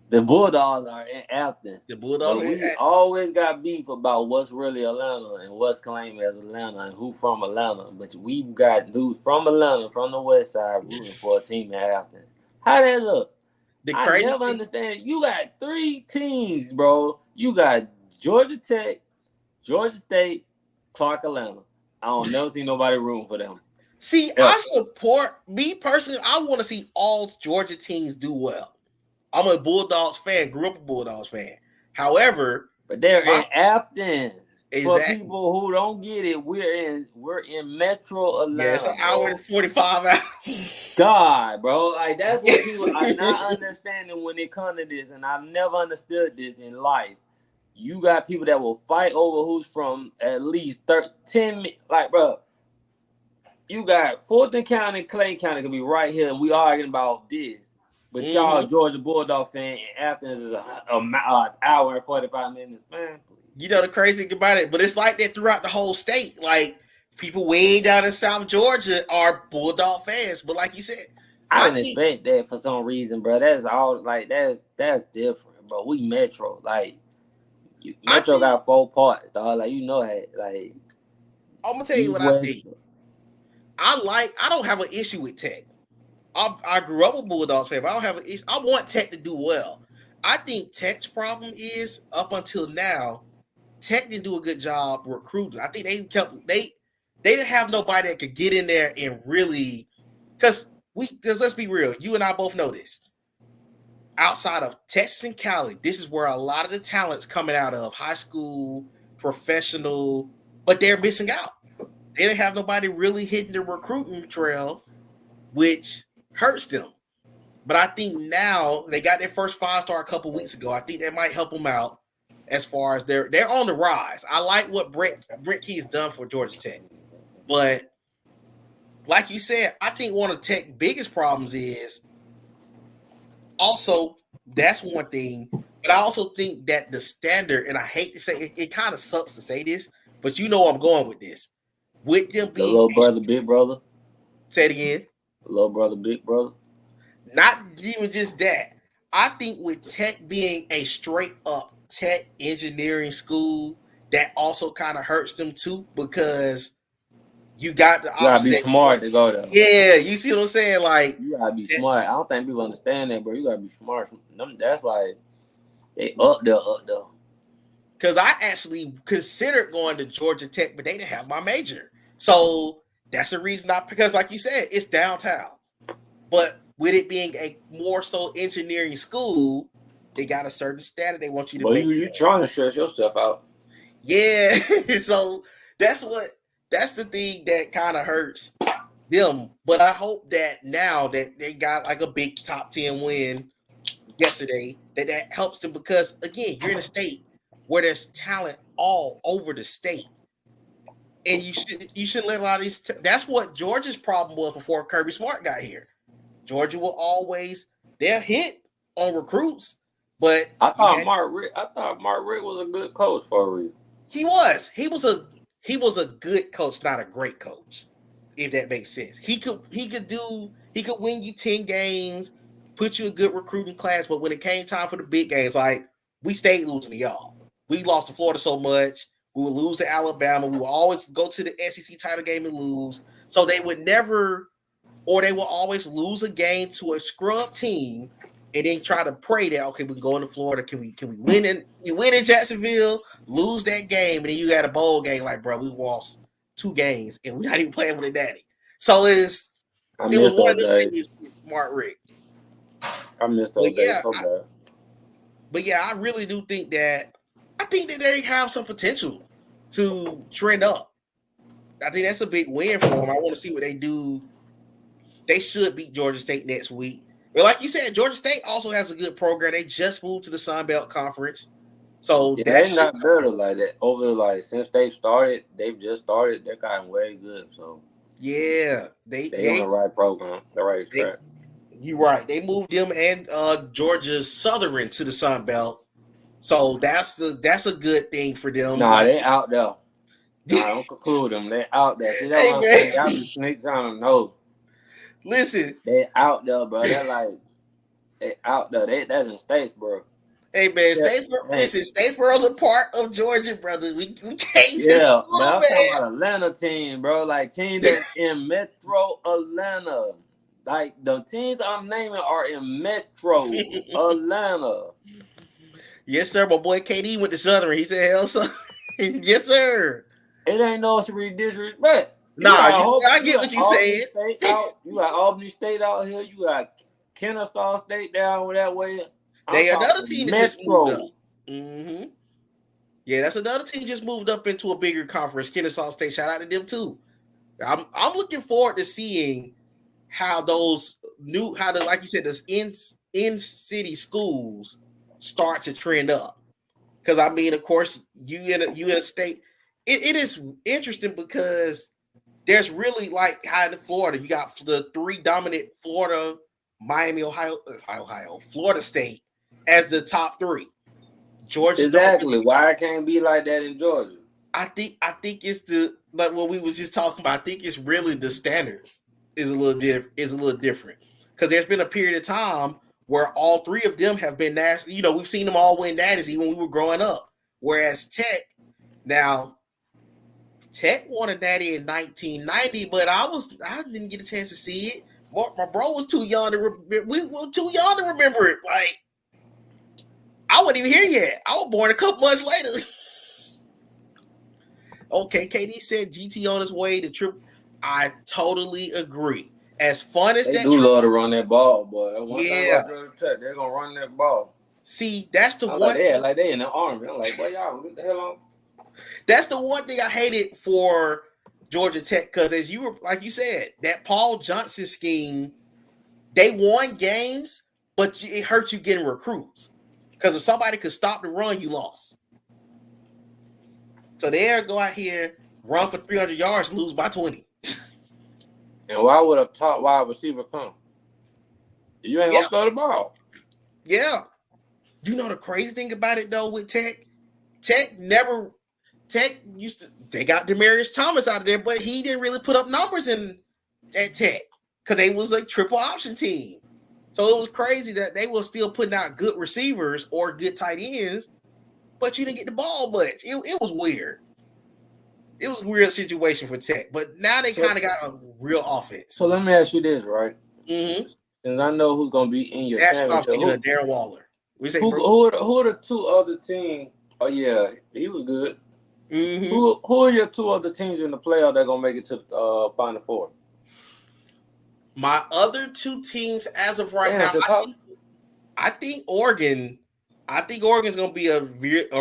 the Bulldogs are in Athens. The Bulldogs. We always got beef about what's really Atlanta and what's claimed as Atlanta and who from Atlanta. But we've got dudes from Atlanta, from the West Side, rooting for a team in Athens. How that look? I never understand. You got 3 teams, bro. You got Georgia Tech, Georgia State, Clark Atlanta. I don't never see nobody rooting for them. See, I support me personally. I want to see all Georgia teams do well. I'm a Bulldogs fan, grew up a Bulldogs fan. However, but they're in Athens. Exactly. For people who don't get it, we're in Metro Atlanta. Yeah, it's an hour and 45 hours. God, bro, like that's what people are not understanding when it comes to this, and I've never understood this in life. You got people that will fight over who's from at least 10. Like, bro, you got Fulton County, Clay County can be right here, and we arguing about this. But y'all, Georgia Bulldog fan, in Athens is an hour and 45 minutes, man. You know the crazy thing about it, but it's like that throughout the whole state. Like people way down in South Georgia are Bulldog fans, but like you said, I didn't expect that for some reason, bro. That's all like that's different, bro. We Metro, like Metro got 4 parts, dog. Like you know that, like I'm gonna tell you what I think. I don't have an issue with Tech. I grew up with Bulldogs fan, but I don't have an issue. I want Tech to do well. I think Tech's problem is up until now, Tech didn't do a good job recruiting. I think they didn't have nobody that could get in there and really because let's be real, you and I both know this. Outside of Texas and Cali, this is where a lot of the talent's coming out of high school, professional, but they're missing out. They didn't have nobody really hitting the recruiting trail, which hurts them. But I think now they got their first 5-star a couple weeks ago. I think that might help them out as far as they're on the rise. I like what Brent Key has done for Georgia Tech. But like you said, I think one of Tech's biggest problems is also, that's one thing, but I also think that the standard, and I hate to say it kind of sucks to say this, but you know where I'm going with this. With them being little brother, big brother. Say it again. Little brother, big brother. Not even just that. I think with Tech being a straight up tech engineering school, that also kind of hurts them too because you got the option. You gotta be smart to go there. Yeah, you see what I'm saying? Like you gotta be smart. I don't think people understand that, bro. You gotta be smart. That's like they up there. Because I actually considered going to Georgia Tech, but they didn't have my major. So that's the reason because like you said, it's downtown. But with it being a more so engineering school, they got a certain standard they want you to make. You trying to stretch yourself out. Yeah. So that's the thing that kind of hurts them. But I hope that now that they got like a big top 10 win yesterday, that helps them because, again, you're in a state where there's talent all over the state. And you shouldn't let a lot of these that's what Georgia's problem was before Kirby Smart got here. Georgia will always they'll hit on recruits, but I thought Mark Richt was a good coach for a reason. He was a good coach, not a great coach, if that makes sense. He could win you 10 games, put you a good recruiting class, but when it came time for the big games, like we stayed losing to y'all. We lost to Florida so much. We would lose to Alabama. We would always go to the SEC title game and lose. So they would always lose a game to a scrub team and then try to pray that, okay, we can go into Florida. Can we win in Jacksonville, lose that game, and then you got a bowl game like, bro, we lost 2 games and we're not even playing with a daddy. So it was one of the things with Smart Rick. I missed those days so bad. But yeah, I really do think that they have some potential to trend up. I think that's a big win for them. I want to see what they do. They should beat Georgia State next week. But like you said, Georgia State also has a good program. They just moved to the Sun Belt Conference. So they're not better like that. Since they've just started, they're gotten way good. So yeah, they on the right program, the right track. You're right. They moved them and Georgia Southern to the Sun Belt. So that's a good thing for them. Nah, they out there. Nah, don't conclude them. They out there. See, that's what I'm saying. Y'all be sneak trying to know. Listen. They out there, bro. They out there. That's in Statesboro. Hey, man, Statesboro's a part of Georgia, brother. We can't just I'm talking about Atlanta team, bro. Like, team that's in Metro Atlanta. Like, the teams I'm naming are in Metro Atlanta. Yes, sir. My boy KD went to Southern. He said, hell, son. Yes, sir. It ain't no disrespect. Nah, I get what you said. You got Albany State out here. You got Kennesaw State down that way. They another team that just moved up. Mm-hmm. Yeah, that's another team just moved up into a bigger conference. Kennesaw State. Shout out to them too. I'm looking forward to seeing how like you said, those in city schools start to trend up. Because I mean, of course, you in a state. It is interesting because there's really like how in Florida, you got the 3 dominant Florida, Miami, Ohio, Florida State as the top 3. Georgia. Exactly. Why it can't be like that in Georgia? I think it's like what we was just talking about. I think it's really the standards is a little different. Because there's been a period of time where all 3 of them have been national. We've seen them all win natties even when we were growing up. Whereas Tech, now, Tech won a natty in 1990, but I didn't get a chance to see it. My bro was too young we were too young to remember it. Like, I wasn't even here yet. I was born a couple months later. Okay, KD said GT on his way to trip. I totally agree. As fun as they do love to run that ball, boy. One thing about Georgia Tech, they're gonna run that ball. See, that's the one. Like they in the army. I'm like, boy, y'all get the hell on. That's the one thing I hated for Georgia Tech, because as you were, like you said, that Paul Johnson scheme, they won games, but it hurt you getting recruits. Because if somebody could stop the run, you lost. So they'll go out here, run for 300 yards, and lose by 20. And why would a top wide receiver come? You ain't gonna throw the ball. Yeah. You know the crazy thing about it though with Tech? Tech used to, they got Demaryius Thomas out of there, but he didn't really put up numbers at Tech because they was a triple option team. So it was crazy that they were still putting out good receivers or good tight ends, but you didn't get the ball much. It was weird. It was a weird situation for Tech, but now they kind of got a real offense. So let me ask you this, right? Mm-hmm. And I know who's gonna be in your championship. Darren Waller. Who are the two other teams? Oh yeah, he was good. Mm-hmm. Who are your two other teams in the playoff that gonna make it to Final Four? My other two teams, as of right now, I think Oregon. I think Oregon's gonna be a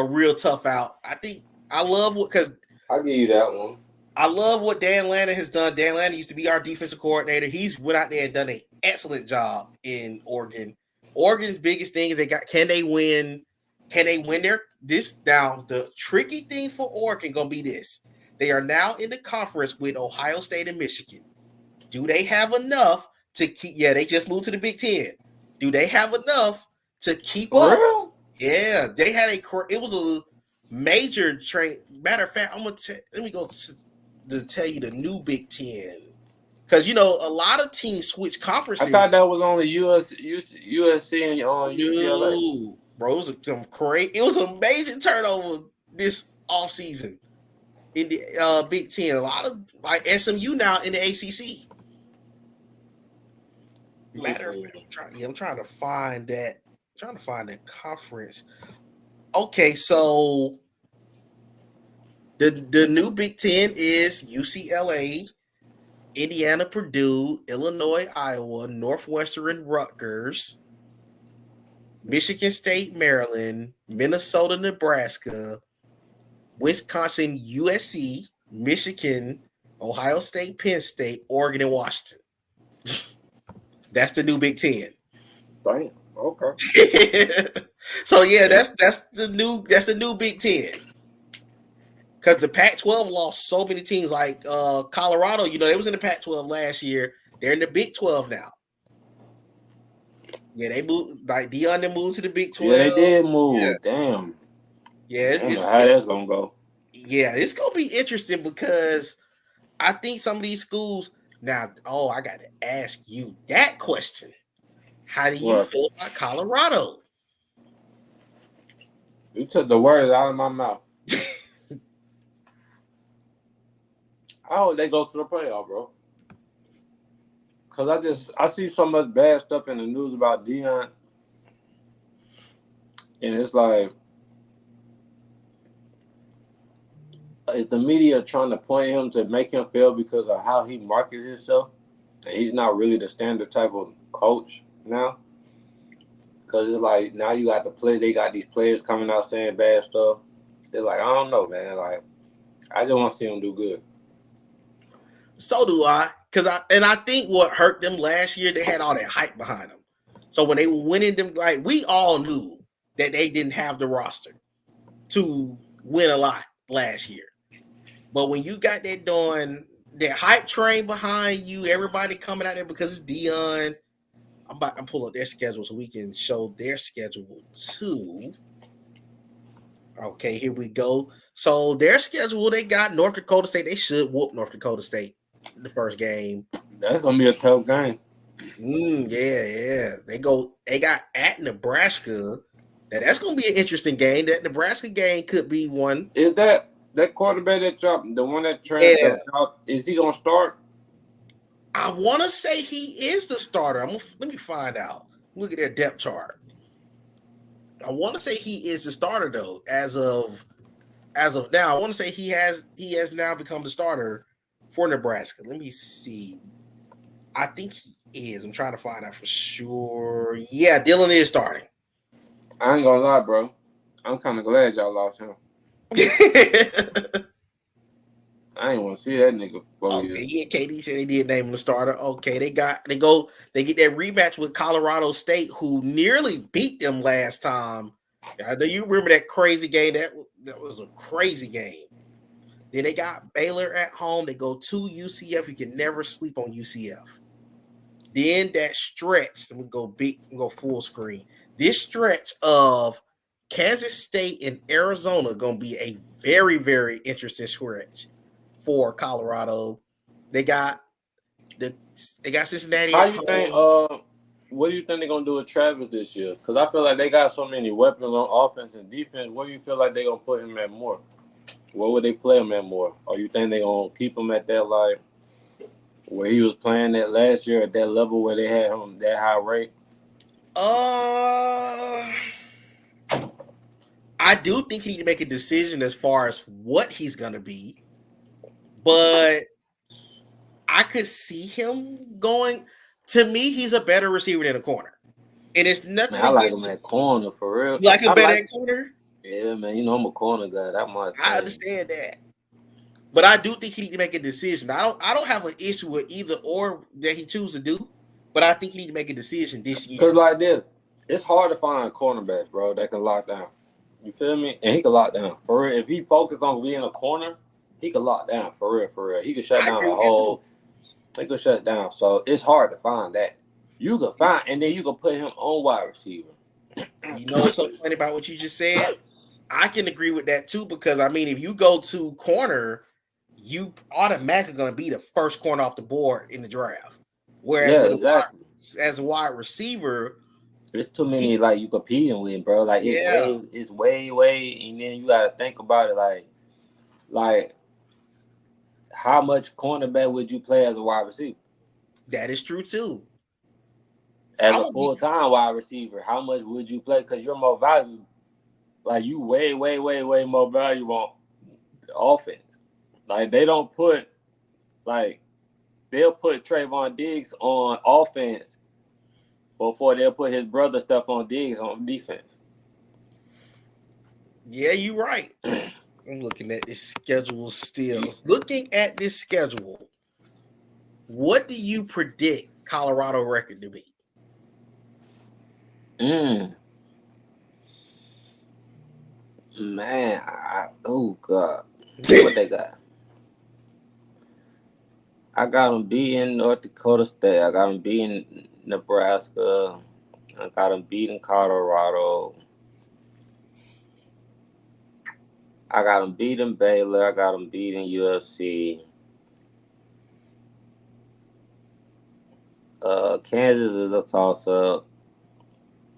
real tough out. I love because I'll give you that one. I love what Dan Lannon has done. Dan Lannon used to be our defensive coordinator. He's went out there and done an excellent job in Oregon. Oregon's biggest thing is can they win now the tricky thing for Oregon gonna be this. They are now in the conference with Ohio State and Michigan. Do they have enough to keep? Yeah, they just moved to the Big Ten. Do they have enough to keep up? Yeah, they had it was a major trade. Matter of fact, let me go to tell you the new Big Ten. Because, a lot of teams switch conferences. I thought that was only USC and UCLA. Bro, it was a major turnover this offseason in the Big Ten. A lot of, like, SMU now in the ACC. Matter of fact, I'm trying to find that. Conference. Okay, so the new Big Ten is UCLA, Indiana, Purdue, Illinois, Iowa, Northwestern, Rutgers, Michigan State, Maryland, Minnesota, Nebraska, Wisconsin, USC, Michigan, Ohio State, Penn State, Oregon, and Washington. That's the new Big Ten. Damn. Okay. So yeah, that's the new Big Ten. Because the Pac-12 lost so many teams, like Colorado. They was in the Pac-12 last year. They're in the Big 12 now. Yeah, they moved. Like Deion moved to the Big 12. Yeah, they did move. Yeah. Damn. Yeah, how that's gonna go. Yeah, it's gonna be interesting because I think some of these schools now. Oh, I got to ask you that question. How do you feel about Colorado? You took the words out of my mouth. I hope they go to the playoff, bro. Because I see so much bad stuff in the news about Deion. And it's like, is the media trying to point him to make him fail because of how he markets himself? And he's not really the standard type of coach now. Because it's like, now you got they got these players coming out saying bad stuff. It's like, I don't know, man. Like, I just want to see him do good. So do I. I think what hurt them last year, they had all that hype behind them. So when they were winning them, like, we all knew that they didn't have the roster to win a lot last year. But when you got that hype train behind you, everybody coming out there because it's Deion. I'm pull up their schedule so we can show their schedule too. Okay, here we go. So their schedule, they got North Dakota State. They should whoop North Dakota State in the first game. That's gonna be a tough game. Yeah. They got at Nebraska. Now that's gonna be an interesting game. That Nebraska game could be one. Is that That quarterback that dropped, the one that Yeah. is he gonna start? I want to say he is the starter. Let me find out. Look at their depth chart. I want to say he is the starter though, as of now. I want to say he has now become the starter for Nebraska. Let me see. I think he is. I'm trying to find out for sure. Yeah, Dylan is starting. I ain't gonna lie, bro. I'm kind of glad y'all lost him. I ain't want to see that nigga. Okay, yeah, KD said they did name him the starter. Okay, they get that rematch with Colorado State, who nearly beat them last time. I know you remember that crazy game. That was a crazy game. Then they got Baylor at home. They go to UCF. You can never sleep on UCF. Then that stretch, and we go full screen. This stretch of Kansas State and Arizona gonna be a very, very interesting stretch for Colorado. They got Cincinnati. How you think? What do you think they're gonna do with Travis this year? Because I feel like they got so many weapons on offense and defense. Where do you feel like they're gonna put him at more? Where would they play him at more? Or you think they're gonna keep him at that like where he was playing at last year at that level where they had him that high rate? I do think he need to make a decision as far as what he's gonna be, but I could see him going. To me, he's a better receiver than a corner, and it's nothing. Man, I like him at corner for real. You like him better at corner? Yeah, man. You know I'm a corner guy. That might. I understand that, but I do think he need to make a decision. I don't have an issue with either or that he chooses to do, but I think he need to make a decision this year. Because like this, it's hard to find cornerbacks, bro, that can lock down. You feel me? And he can lock down for real. If he focused on being a corner, he could lock down for real, for real. He could shut down the whole. They could shut down. So it's hard to find that. You could find, and then you can put him on wide receiver. You know what's so funny about what you just said? I can agree with that too, because I mean, if you go to corner, you automatically going to be the first corner off the board in the draft. Whereas exactly. As a wide receiver, there's too many like you competing with, bro. Like it's way, and then you got to think about it like how much cornerback would you play as a wide receiver? That is true too. As a full-time wide receiver, how much would you play? Because you're more valuable. Like you way more valuable on the offense. Like they don't put they'll put Trayvon Diggs on offense before they'll put his brother stuff on Diggs on defense. Yeah, you're right. I'm looking at this schedule still. Looking at this schedule, what do you predict Colorado record to be? Man, oh God. What they got? I got them beating North Dakota State. I got them beating Nebraska. I got them beating Colorado. I got them beating Baylor. I got them beating USC. Kansas is a toss-up.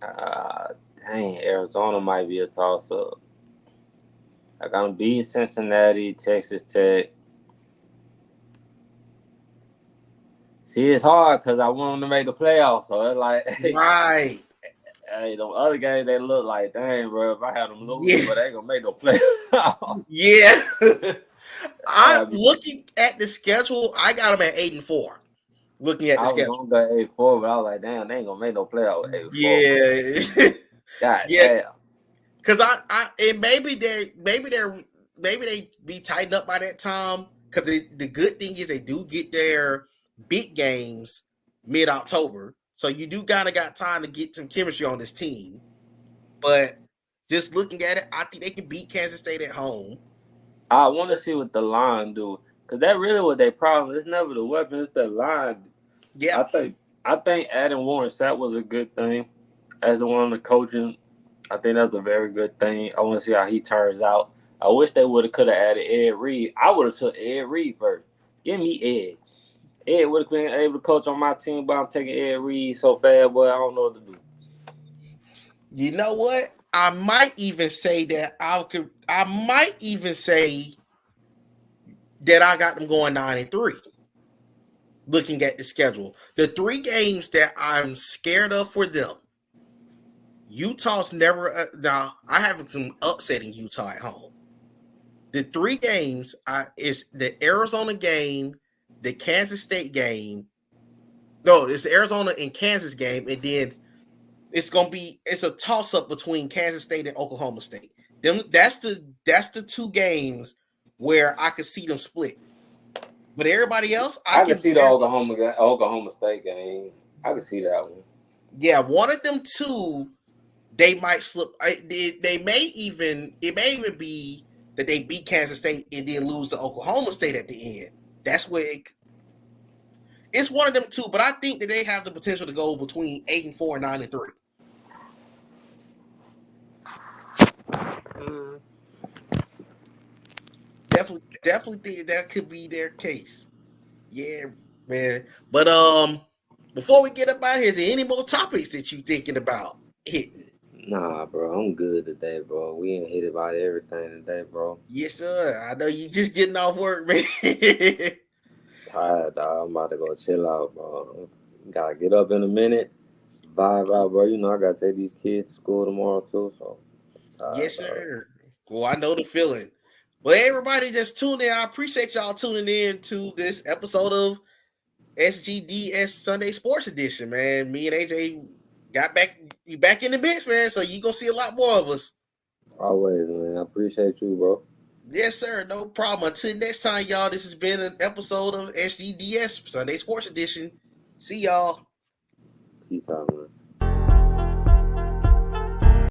Dang, Arizona might be a toss-up. I got them beating Cincinnati, Texas Tech. See, it's hard because I want them to make the playoffs. So it's like, right. Hey, the other games they look like, dang, bro. If I had them lose, but they ain't gonna make no playoffs. Yeah. I'm looking at the schedule. I got them at 8-4. Looking at the schedule, I was going to 8-4, but I was like, damn, they ain't gonna make no playoffs with 8-4. Yeah. God damn. Because maybe they be tightened up by that time. Because the good thing is they do get their big games mid-October, so you do kind of got time to get some chemistry on this team. But just looking at it, I think they can beat Kansas State at home. I want to see what the line do, because that really was their problem. It's never the weapon, it's the line. Yeah, I think adding Warren Sapp was a good thing as one of the coaching. I think that's a very good thing. I want to see how he turns out. I wish they could have added Ed Reed. I would have took Ed Reed first. Give me Ed. Ed would have been able to coach on my team, but I'm taking Ed Reed so fast, boy, I don't know what to do. You know what? I might even say that that I got them going 9-3. Looking at the schedule, the 3 games that I'm scared of for them, Utah's never. Now I have some upsetting Utah at home. The 3 games is the Arizona game, the Kansas State game. No, it's the Arizona and Kansas game, and then it's a toss up between Kansas State and Oklahoma State. That's the 2 games where I could see them split. But everybody else, I can see the Oklahoma State game. I can see that one. Yeah, one of them 2, they might slip. It may even be that they beat Kansas State and then lose to Oklahoma State at the end. That's where it's one of them 2. But I think that they have the potential to go between 8-4 and 9-3. Definitely think that could be their case. Yeah, man. But before we get up out here, is there any more topics that you thinking about hitting? Nah, bro, I'm good today, bro. We ain't hit about everything today, bro. Yes, sir. I know you just getting off work, man. Tired, dog. I'm about to go chill out, bro. Gotta get up in a minute, vibe out, bro. You know I gotta take these kids to school tomorrow too, so. Yes, sir. Well, I know the feeling. Well, everybody just tuned in. I appreciate y'all tuning in to this episode of SGDS Sunday Sports Edition, man. Me and AJ got back in the mix, man. So you gonna see a lot more of us. Always, man. I appreciate you, bro. Yes, sir. No problem. Until next time, y'all. This has been an episode of SGDS Sunday Sports Edition. See y'all. Peace out, man.